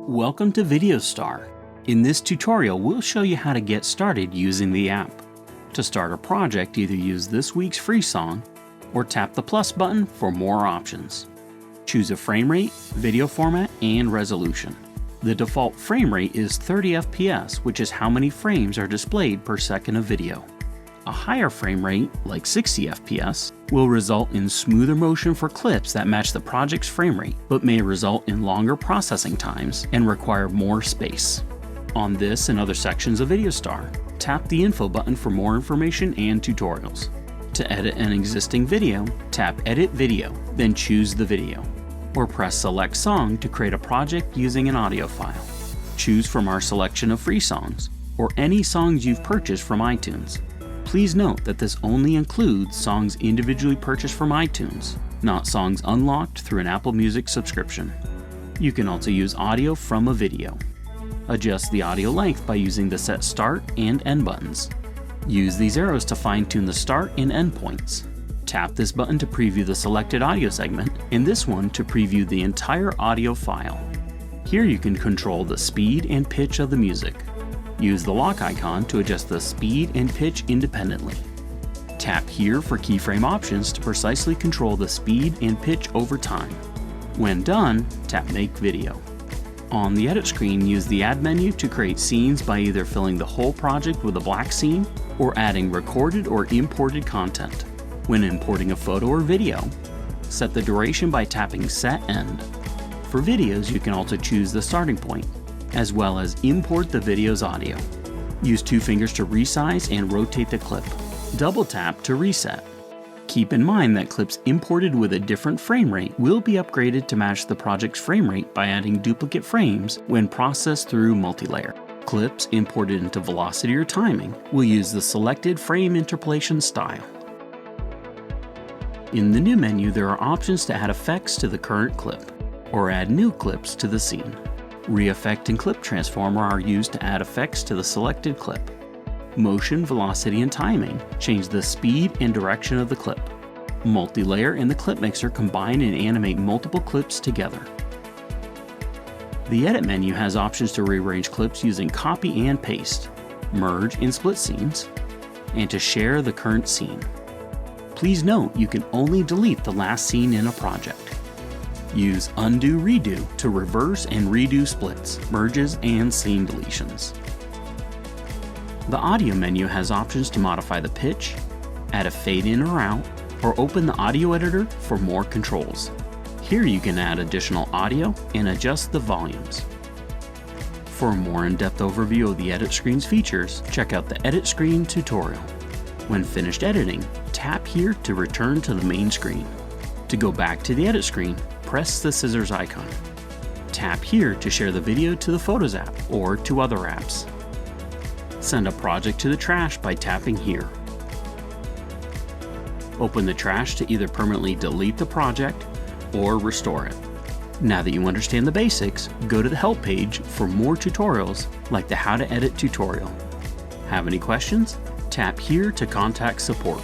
Welcome to VideoStar. In this tutorial, we'll show you how to get started using the app. To start a project, either use this week's free song or tap the plus button for more options. Choose a frame rate, video format, and resolution. The default frame rate is 30 FPS, which is how many frames are displayed per second of video. A higher frame rate, like 60 FPS, will result in smoother motion for clips that match the project's frame rate, but may result in longer processing times and require more space. On this and other sections of VideoStar, tap the info button for more information and tutorials. To edit an existing video, tap Edit Video, then choose the video. Or press Select Song to create a project using an audio file. Choose from our selection of free songs, or any songs you've purchased from iTunes. Please note that this only includes songs individually purchased from iTunes, not songs unlocked through an Apple Music subscription. You can also use audio from a video. Adjust the audio length by using the Set Start and End buttons. Use these arrows to fine-tune the start and end points. Tap this button to preview the selected audio segment, and this one to preview the entire audio file. Here you can control the speed and pitch of the music. Use the lock icon to adjust the speed and pitch independently. Tap here for keyframe options to precisely control the speed and pitch over time. When done, tap Make Video. On the edit screen, use the Add menu to create scenes by either filling the whole project with a black scene or adding recorded or imported content. When importing a photo or video, set the duration by tapping Set End. For videos, you can also choose the starting point, as well as import the video's audio. Use 2 fingers to resize and rotate the clip. Double tap to reset. Keep in mind that clips imported with a different frame rate will be upgraded to match the project's frame rate by adding duplicate frames when processed through multilayer. Clips imported into velocity or timing will use the selected frame interpolation style. In the new menu, there are options to add effects to the current clip, or add new clips to the scene. Re-effect and clip transformer are used to add effects to the selected clip. Motion, velocity, and timing change the speed and direction of the clip. Multilayer and the clip mixer combine and animate multiple clips together. The edit menu has options to rearrange clips using copy and paste, merge and split scenes, and to share the current scene. Please note you can only delete the last scene in a project. Use Undo Redo to reverse and redo splits, merges, and scene deletions. The audio menu has options to modify the pitch, add a fade in or out, or open the audio editor for more controls. Here you can add additional audio and adjust the volumes. For a more in-depth overview of the edit screen's features, check out the edit screen tutorial. When finished editing, tap here to return to the main screen. To go back to the edit screen, press the scissors icon. Tap here to share the video to the Photos app or to other apps. Send a project to the trash by tapping here. Open the trash to either permanently delete the project or restore it. Now that you understand the basics, go to the help page for more tutorials like the How to Edit tutorial. Have any questions? Tap here to contact support.